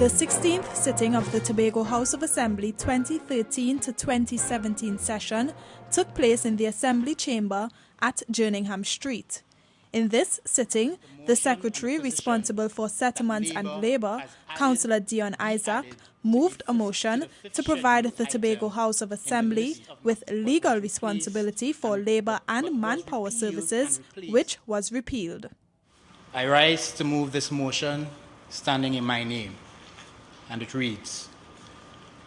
The 16th sitting of the Tobago House of Assembly 2013 to 2017 session took place in the Assembly Chamber at Jerningham Street. In this sitting, the Secretary responsible for Settlements and Labour, Councillor Dion Isaac, moved a motion to provide the Tobago House of Assembly with legal responsibility for labour and manpower services, which was repealed. I rise to move this motion standing in my name, and it reads,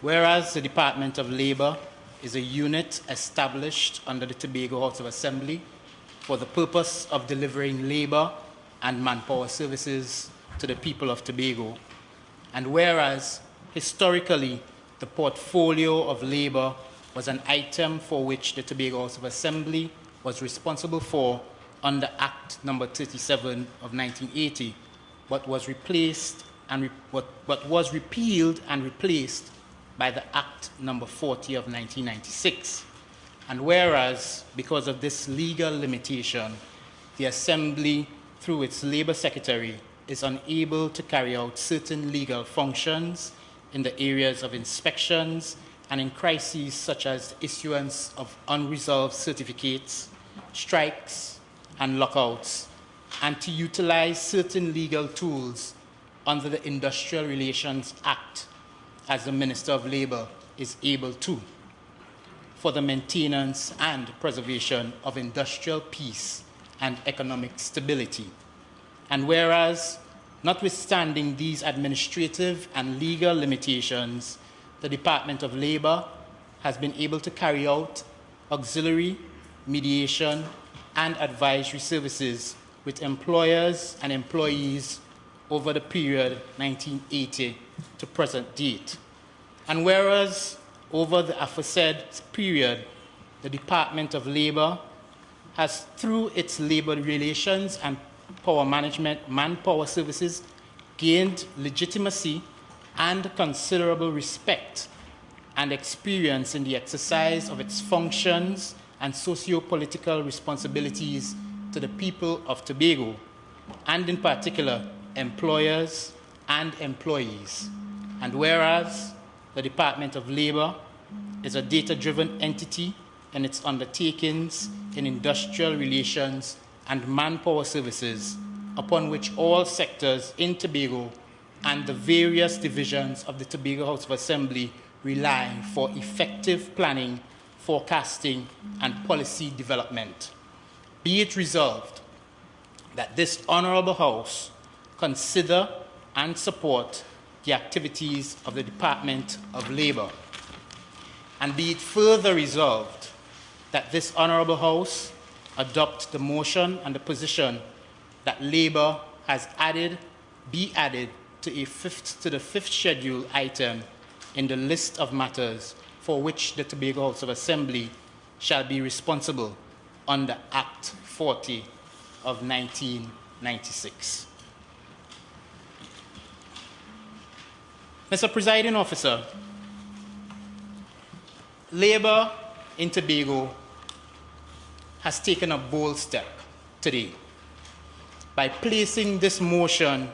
whereas the Department of Labour is a unit established under the Tobago House of Assembly for the purpose of delivering labour and manpower services to the people of Tobago, and whereas historically the portfolio of labour was an item for which the Tobago House of Assembly was responsible for under Act No. 37 of 1980, but was repealed and replaced by the Act No. 40 of 1996. And whereas, because of this legal limitation, the Assembly, through its Labour Secretary, is unable to carry out certain legal functions in the areas of inspections and in crises such as the issuance of unresolved certificates, strikes, and lockouts, and to utilize certain legal tools under the Industrial Relations Act, as the Minister of Labour is able to, for the maintenance and preservation of industrial peace and economic stability. And whereas, notwithstanding these administrative and legal limitations, the Department of Labour has been able to carry out auxiliary, mediation, and advisory services with employers and employees over the period 1980 to present date. And whereas over the aforesaid period, the Department of Labour has, through its labour relations and power management manpower services, gained legitimacy and considerable respect and experience in the exercise of its functions and socio-political responsibilities to the people of Tobago, and in particular, employers and employees. And whereas the Department of Labour is a data-driven entity in its undertakings in industrial relations and manpower services, upon which all sectors in Tobago and the various divisions of the Tobago House of Assembly rely for effective planning, forecasting, and policy development. Be it resolved that this Honourable House consider and support the activities of the Department of Labour. And be it further resolved that this Honourable House adopt the motion and the position that Labour has be added to the fifth schedule item in the list of matters for which the Tobago House of Assembly shall be responsible under Act 40 of 1996. Mr. Presiding Officer, Labour in Tobago has taken a bold step today by placing this motion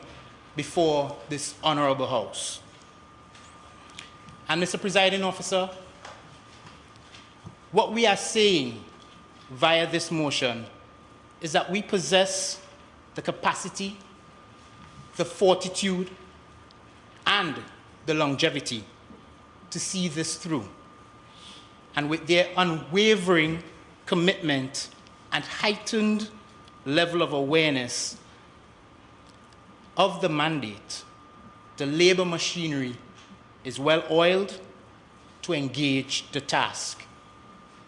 before this Honourable House. And Mr. Presiding Officer, what we are saying via this motion is that we possess the capacity, the fortitude, and the longevity to see this through. And with their unwavering commitment and heightened level of awareness of the mandate, the labour machinery is well oiled to engage the task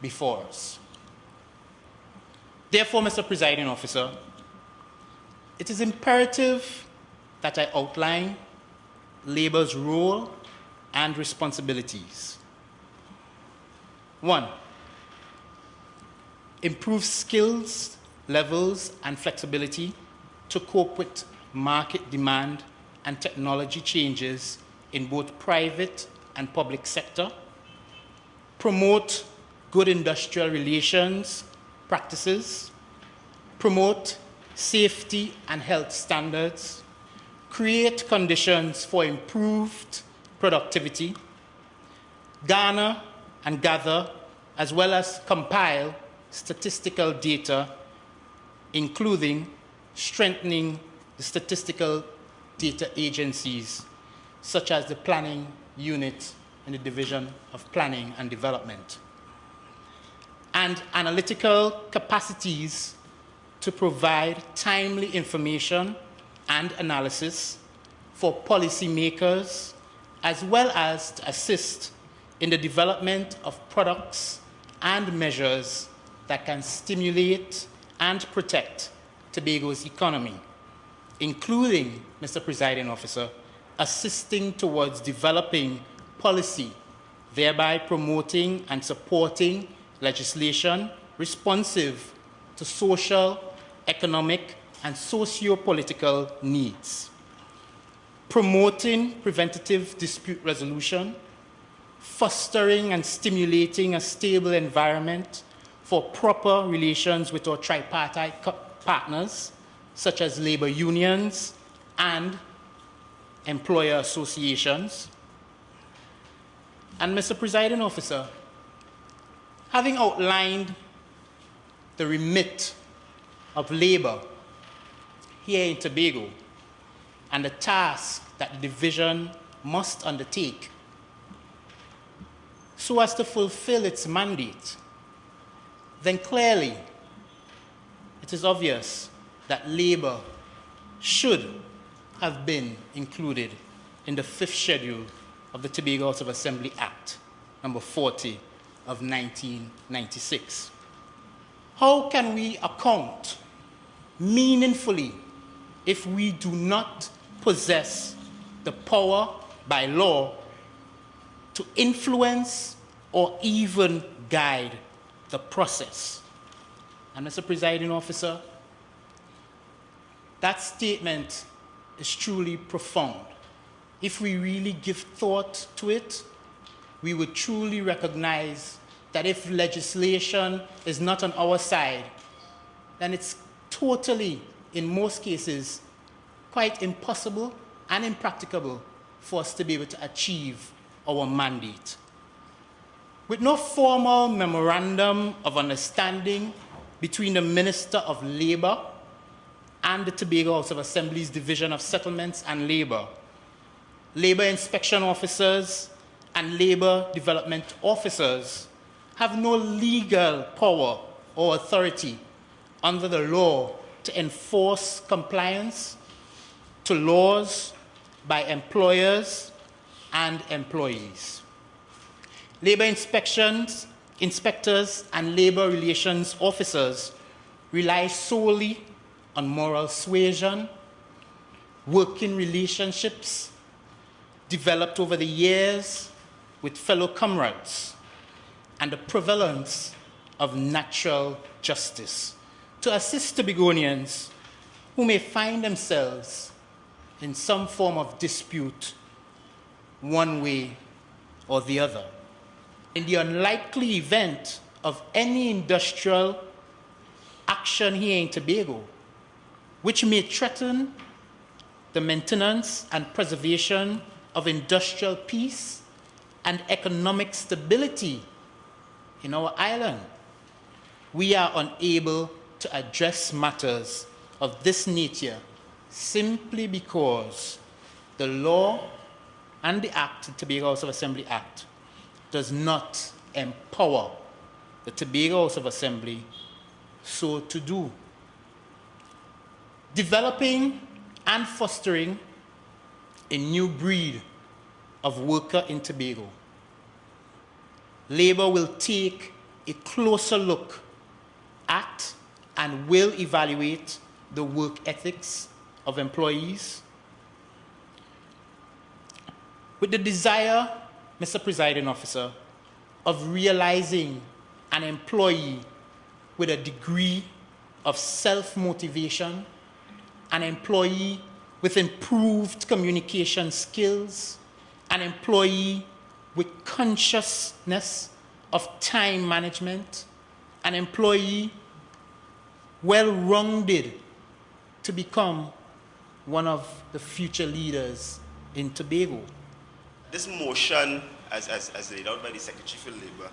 before us. Therefore, Mr. Presiding Officer, it is imperative that I outline Labour's role and responsibilities. 1, improve skills, levels, and flexibility to cope with market demand and technology changes in both private and public sector. Promote good industrial relations practices. Promote safety and health standards. create conditions for improved productivity, garner and gather, as well as compile statistical data, including strengthening the statistical data agencies, such as the Planning Unit in the Division of Planning and Development, and analytical capacities to provide timely information and analysis for policymakers, as well as to assist in the development of products and measures that can stimulate and protect Tobago's economy, including, Mr. Presiding Officer, assisting towards developing policy, thereby promoting and supporting legislation responsive to social, economic, and socio-political needs, promoting preventative dispute resolution, fostering and stimulating a stable environment for proper relations with our tripartite partners, such as labor unions and employer associations. And Mr. Presiding Officer, having outlined the remit of labor here in Tobago and the task that the division must undertake so as to fulfill its mandate, then clearly it is obvious that labor should have been included in the 5th schedule of the Tobago House of Assembly Act, number 40 of 1996. How can we account meaningfully if we do not possess the power by law to influence or even guide the process? And Mr. Presiding Officer, that statement is truly profound. If we really give thought to it, we would truly recognize that if legislation is not on our side, then it's totally, in most cases, quite impossible and impracticable for us to be able to achieve our mandate. With no formal memorandum of understanding between the Minister of Labour and the Tobago House of Assembly's Division of Settlements and Labour, Labour inspection officers and Labour development officers have no legal power or authority under the law to enforce compliance to laws by employers and employees. Labour inspectors and labour relations officers rely solely on moral suasion, working relationships developed over the years with fellow comrades, and the prevalence of natural justice to assist Tobagonians who may find themselves in some form of dispute one way or the other. In the unlikely event of any industrial action here in Tobago, which may threaten the maintenance and preservation of industrial peace and economic stability in our island, we are unable to address matters of this nature simply because the law and the Act, the Tobago House of Assembly Act, does not empower the Tobago House of Assembly so to do. Developing and fostering a new breed of worker in Tobago, Labour will take a closer look at and will evaluate the work ethics of employees with the desire, Mr. Presiding Officer, of realizing an employee with a degree of self-motivation, an employee with improved communication skills, an employee with consciousness of time management, an employee well-rounded to become one of the future leaders in Tobago? This motion, as laid out by the Secretary for Labour,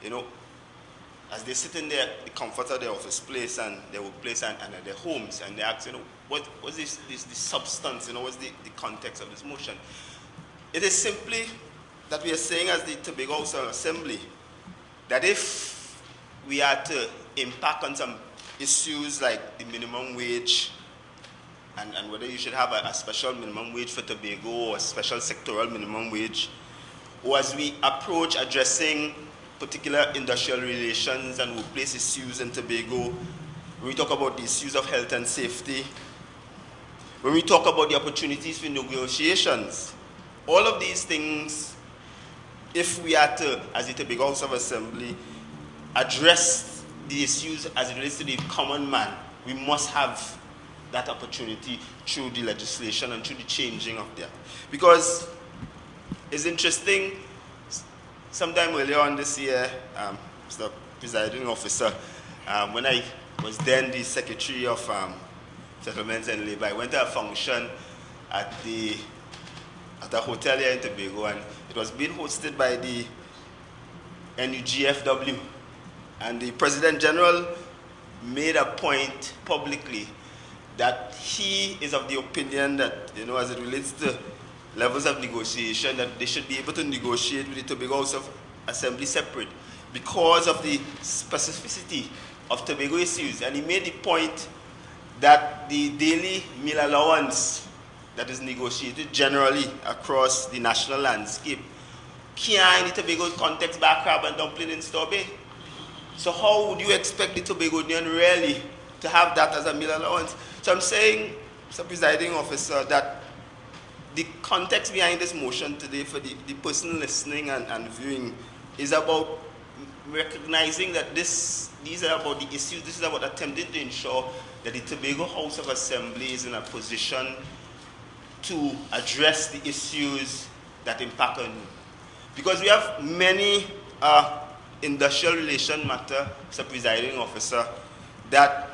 you know, as they sit in their the comfort of their office place and their workplace and at their homes, and they ask, you know, what's this substance, you know, what's the context of this motion? It is simply that we are saying as the Tobago House of Assembly that if we are to impact on some issues like the minimum wage and whether you should have a special minimum wage for Tobago or a special sectoral minimum wage, or as we approach addressing particular industrial relations and workplace issues in Tobago, when we talk about the issues of health and safety, when we talk about the opportunities for negotiations, all of these things, if we are to, as the Tobago House of Assembly, address the issues as it relates to the common man, we must have that opportunity through the legislation and through the changing of that. Because it's interesting, sometime earlier on this year, Mr. Presiding Officer, when I was then the Secretary of Settlements and Labour, I went to a function at a hotel here in Tobago, and it was being hosted by the NUGFW. And the President General made a point publicly that he is of the opinion that, you know, as it relates to levels of negotiation, that they should be able to negotiate with the Tobago House of Assembly separate because of the specificity of Tobago issues. And he made the point that the daily meal allowance that is negotiated generally across the national landscape can't, in the Tobago context, buy crab and dumpling in Store Bay. So how would you expect the Tobagonian really to have that as a meal allowance? So I'm saying, Mr. Presiding Officer, that the context behind this motion today for the person listening and viewing is about recognizing that these are about the issues, this is about attempting to ensure that the Tobago House of Assembly is in a position to address the issues that impact on you. Because we have many industrial relation matter, Mr. Presiding Officer, that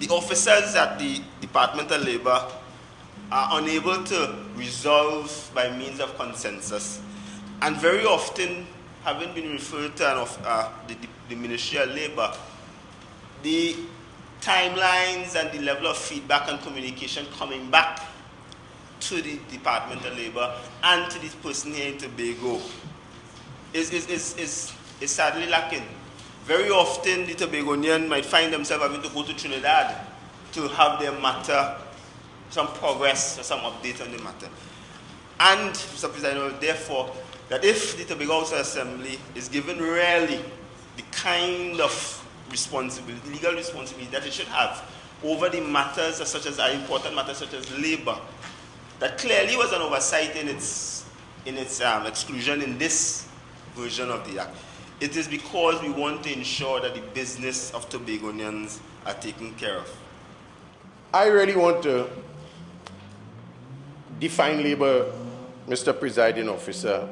the officers at the Department of Labour are unable to resolve by means of consensus. And very often, having been referred to the Ministry of Labour, the timelines and the level of feedback and communication coming back to the Department of Labour and to this person here in Tobago is sadly lacking. Very often, the Tobagonian might find themselves having to go to Trinidad to have their matter, some progress or some update on the matter. And, Mr. President, therefore, that if the Tobago House Assembly is given really the kind of responsibility, legal responsibility that it should have over the matters such as important matters such as labor, that clearly was an oversight in its exclusion in this version of the Act. It is because we want to ensure that the business of Tobagonians are taken care of. I really want to define labor, Mr. Presiding Officer,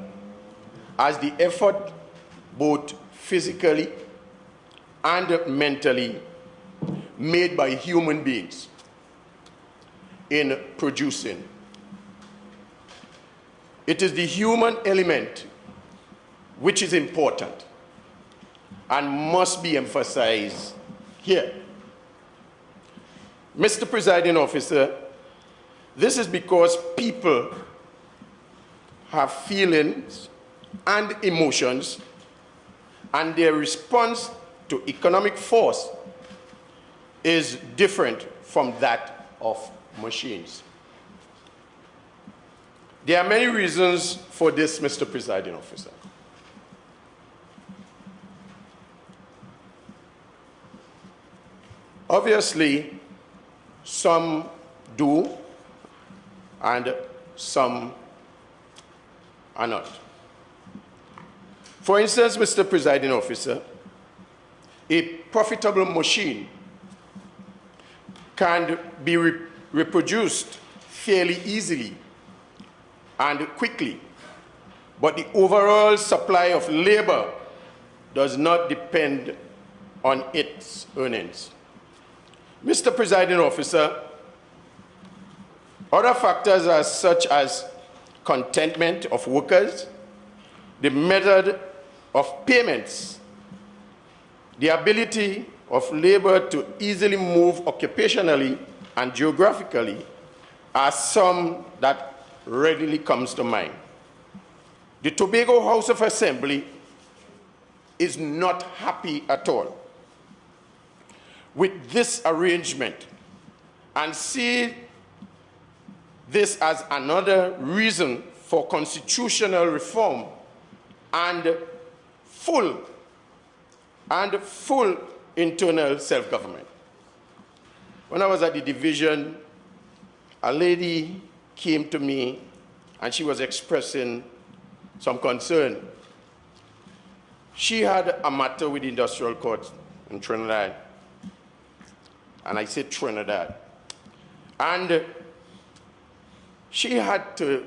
as the effort both physically and mentally made by human beings in producing. It is the human element which is important and must be emphasized here. Mr. Presiding Officer, this is because people have feelings and emotions, and their response to economic force is different from that of machines. There are many reasons for this, Mr. Presiding Officer. Obviously, some do and some are not. For instance, Mr. Presiding Officer, a profitable machine can be reproduced fairly easily and quickly, but the overall supply of labor does not depend on its earnings. Mr. Presiding Officer, Other factors are such as contentment of workers, the method of payments, the ability of labor to easily move occupationally and geographically are some that readily comes to mind. The Tobago House of Assembly is not happy at all with this arrangement and see this as another reason for constitutional reform and full internal self-government. When I was at the division, a lady came to me and she was expressing some concern. She had a matter with the industrial court in Trinidad, and I said Trinidad. And she had to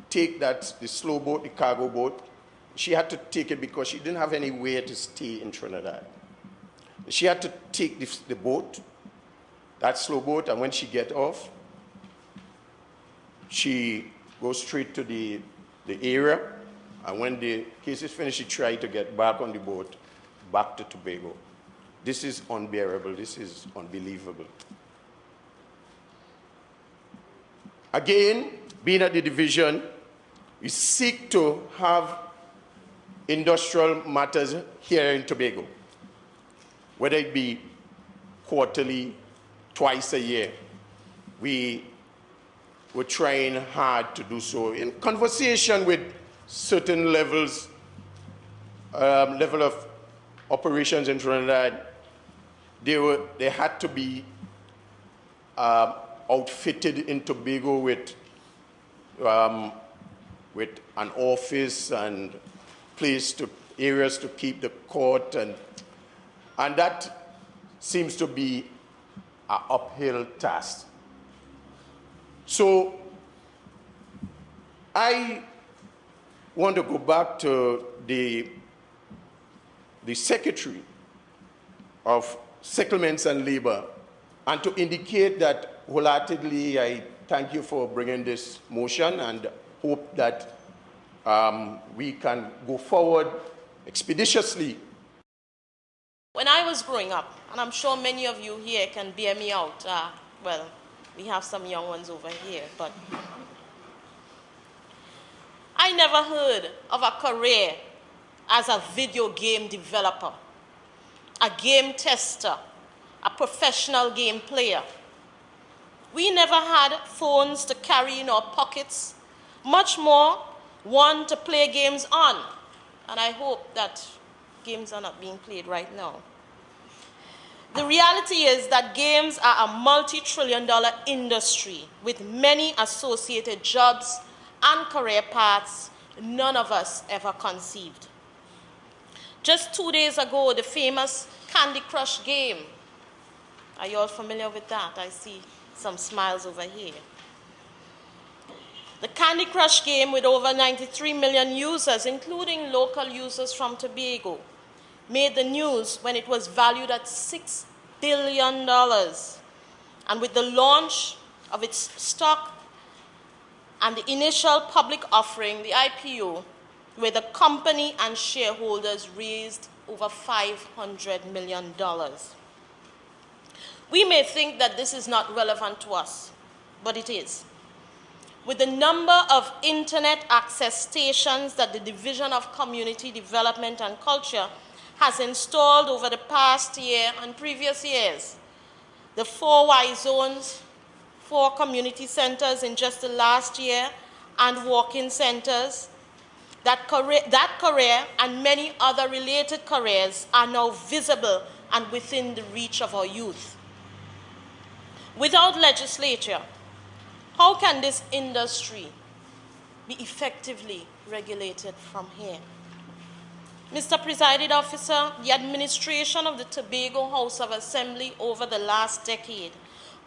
take the slow boat, the cargo boat. She had to take it because she didn't have anywhere to stay in Trinidad. She had to take the boat, that slow boat, and when she get off, she goes straight to the area, and when the case is finished, she tried to get back on the boat, back to Tobago. This is unbearable. This is unbelievable. Again, being at the division, we seek to have industrial matters here in Tobago, whether it be quarterly, twice a year. We were trying hard to do so in conversation with certain level of operations in Trinidad. They had to be outfitted in Tobago with an office and areas to keep the court, and that seems to be an uphill task. So I want to go back to the Secretary of Settlements and Labor and to indicate that wholeheartedly I thank you for bringing this motion and hope that we can go forward expeditiously. When I was growing up, and I'm sure many of you here can bear me out, well, we have some young ones over here, but I never heard of a career as a video game developer, a game tester, a professional game player. We never had phones to carry in our pockets, much more one to play games on. And I hope that games are not being played right now. The reality is that games are a multi-trillion-dollar industry with many associated jobs and career paths none of us ever conceived. Just 2 days ago, the famous Candy Crush game. Are you all familiar with that? I see some smiles over here. The Candy Crush game, with over 93 million users, including local users from Tobago, made the news when it was valued at $6 billion. And with the launch of its stock and the initial public offering, the IPO, where the company and shareholders raised over $500 million. We may think that this is not relevant to us, but it is. With the number of internet access stations that the Division of Community Development and Culture has installed over the past year and previous years, the 4 Y zones, 4 community centers in just the last year, and walk-in centers, that career and many other related careers are now visible and within the reach of our youth. Without legislature, how can this industry be effectively regulated from here? Mr. Presiding Officer, the administration of the Tobago House of Assembly over the last decade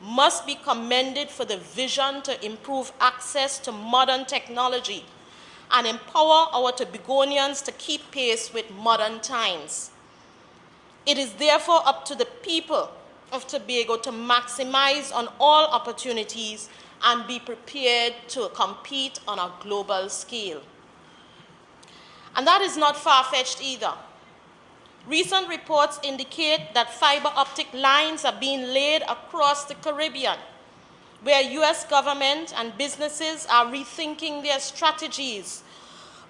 must be commended for the vision to improve access to modern technology and empower our Tobagonians to keep pace with modern times. It is therefore up to the people of Tobago to maximize on all opportunities and be prepared to compete on a global scale. And that is not far-fetched either. Recent reports indicate that fiber optic lines are being laid across the Caribbean, where US government and businesses are rethinking their strategies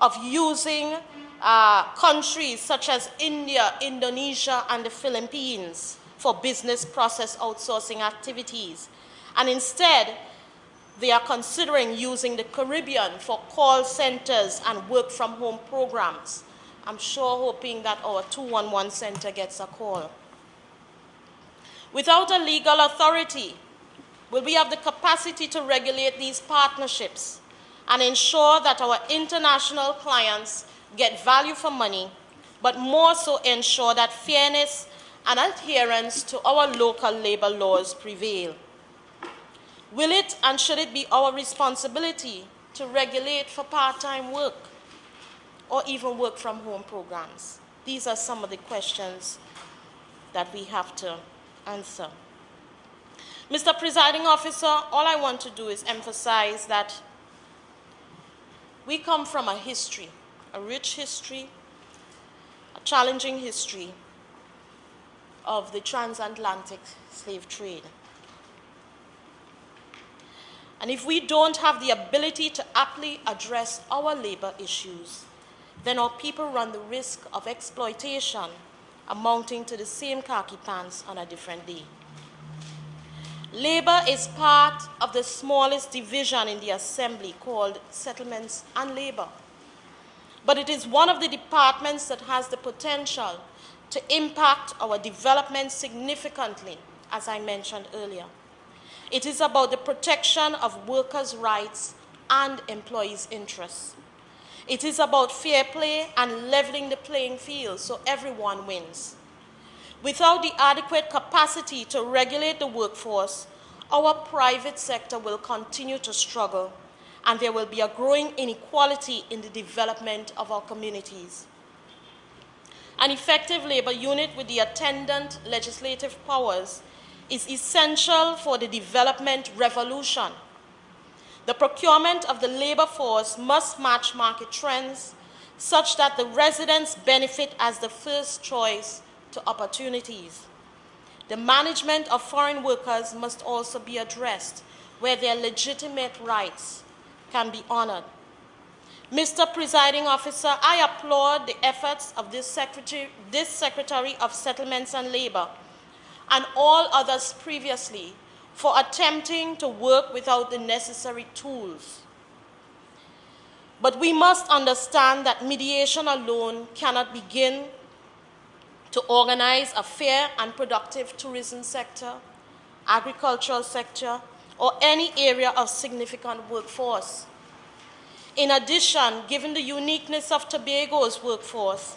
of using countries such as India, Indonesia, and the Philippines for business process outsourcing activities. And instead, they are considering using the Caribbean for call centers and work-from-home programs. I'm sure hoping that our 211 center gets a call. Without a legal authority, will we have the capacity to regulate these partnerships and ensure that our international clients get value for money, but more so ensure that fairness and adherence to our local labor laws prevail? Will it and should it be our responsibility to regulate for part-time work or even work-from-home programs? These are some of the questions that we have to answer. Mr. Presiding Officer, all I want to do is emphasize that we come from a history, a rich history, a challenging history of the transatlantic slave trade. And if we don't have the ability to aptly address our labor issues, then our people run the risk of exploitation amounting to the same khaki pants on a different day. Labor is part of the smallest division in the Assembly called Settlements and Labor. But it is one of the departments that has the potential to impact our development significantly, as I mentioned earlier. It is about the protection of workers' rights and employees' interests. It is about fair play and leveling the playing field so everyone wins. Without the adequate capacity to regulate the workforce, our private sector will continue to struggle, and there will be a growing inequality in the development of our communities. An effective labor unit with the attendant legislative powers is essential for the development revolution. The procurement of the labor force must match market trends such that the residents benefit as the first choice to opportunities. The management of foreign workers must also be addressed where their legitimate rights can be honored. Mr. Presiding Officer, I applaud the efforts of this Secretary of Settlements and Labor and all others previously for attempting to work without the necessary tools. But we must understand that mediation alone cannot begin to organize a fair and productive tourism sector, agricultural sector, or any area of significant workforce. In addition, given the uniqueness of Tobago's workforce,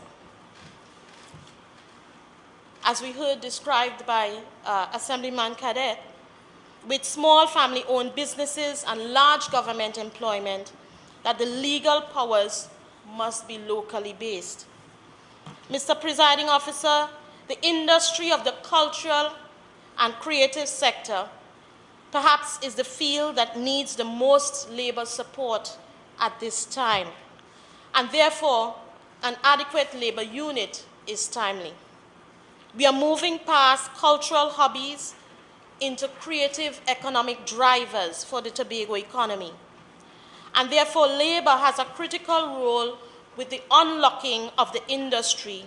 as we heard described by Assemblyman Cadet, with small family-owned businesses and large government employment, that the legal powers must be locally based. Mr. Presiding Officer, the industry of the cultural and creative sector perhaps is the field that needs the most labor support at this time, and therefore an adequate labor unit is timely. We are moving past cultural hobbies into creative economic drivers for the Tobago economy. And therefore, labor has a critical role with the unlocking of the industry,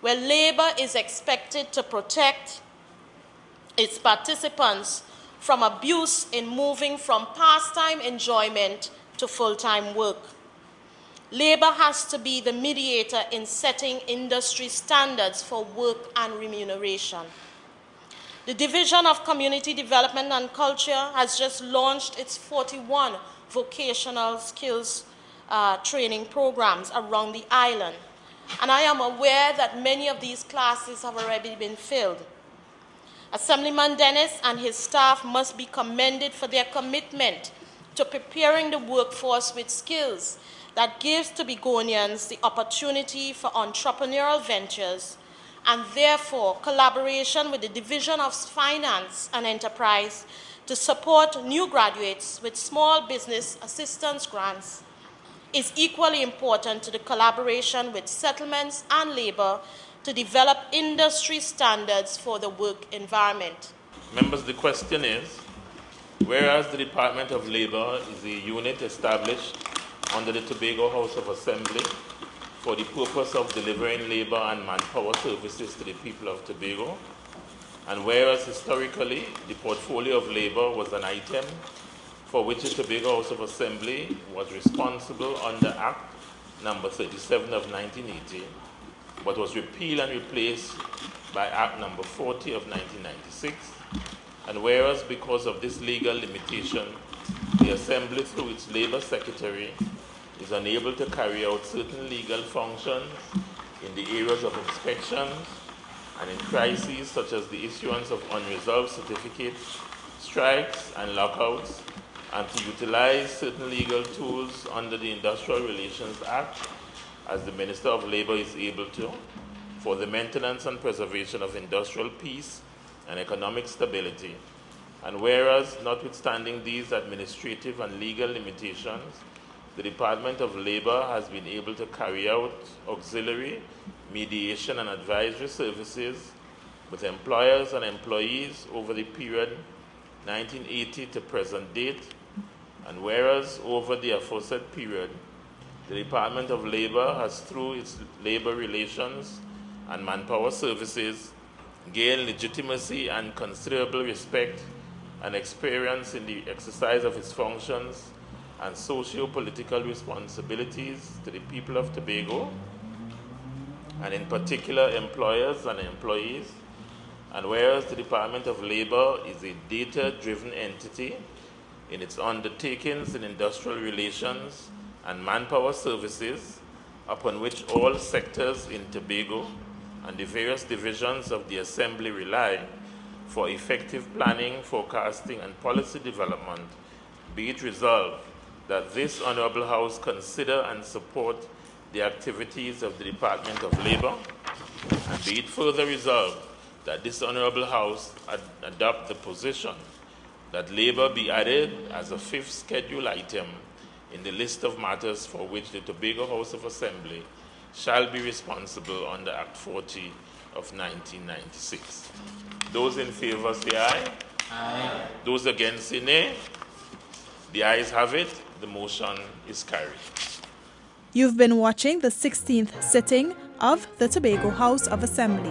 where labor is expected to protect its participants from abuse in moving from pastime enjoyment to full-time work. Labor has to be the mediator in setting industry standards for work and remuneration. The Division of Community Development and Culture has just launched its 41 vocational skills training programs around the island. And I am aware that many of these classes have already been filled. Assemblyman Dennis and his staff must be commended for their commitment to preparing the workforce with skills that gives Tobagonians the opportunity for entrepreneurial ventures, and therefore collaboration with the Division of Finance and Enterprise to support new graduates with small business assistance grants is equally important to the collaboration with settlements and labor to develop industry standards for the work environment. Members, the question is, whereas the Department of Labor is a unit established under the Tobago House of Assembly for the purpose of delivering labor and manpower services to the people of Tobago, and whereas historically the portfolio of labor was an item for which the Tobago House of Assembly was responsible under Act number 37 of 1980, but was repealed and replaced by Act number 40 of 1996, and whereas because of this legal limitation, the Assembly through its Labor Secretary is unable to carry out certain legal functions in the areas of inspections and in crises such as the issuance of unresolved certificates, strikes, and lockouts, and to utilize certain legal tools under the Industrial Relations Act, as the Minister of Labor is able to, for the maintenance and preservation of industrial peace and economic stability. And whereas, notwithstanding these administrative and legal limitations, the Department of Labor has been able to carry out auxiliary, mediation, and advisory services with employers and employees over the period 1980 to present date, and whereas over the aforesaid period, the Department of Labor has, through its labor relations and manpower services, gained legitimacy and considerable respect and experience in the exercise of its functions and socio-political responsibilities to the people of Tobago, and in particular employers and employees, and whereas the Department of Labor is a data-driven entity in its undertakings in industrial relations and manpower services, upon which all sectors in Tobago and the various divisions of the Assembly rely for effective planning, forecasting, and policy development, be it resolved that this Honorable House consider and support the activities of the Department of Labor, and be it further resolved that this Honorable House adopt the position that labor be added as a fifth schedule item in the list of matters for which the Tobago House of Assembly shall be responsible under Act 40 of 1996. Those in favor say aye. Aye. Those against say nay. The ayes have it. The motion is carried. You've been watching the 16th sitting of the Tobago House of Assembly.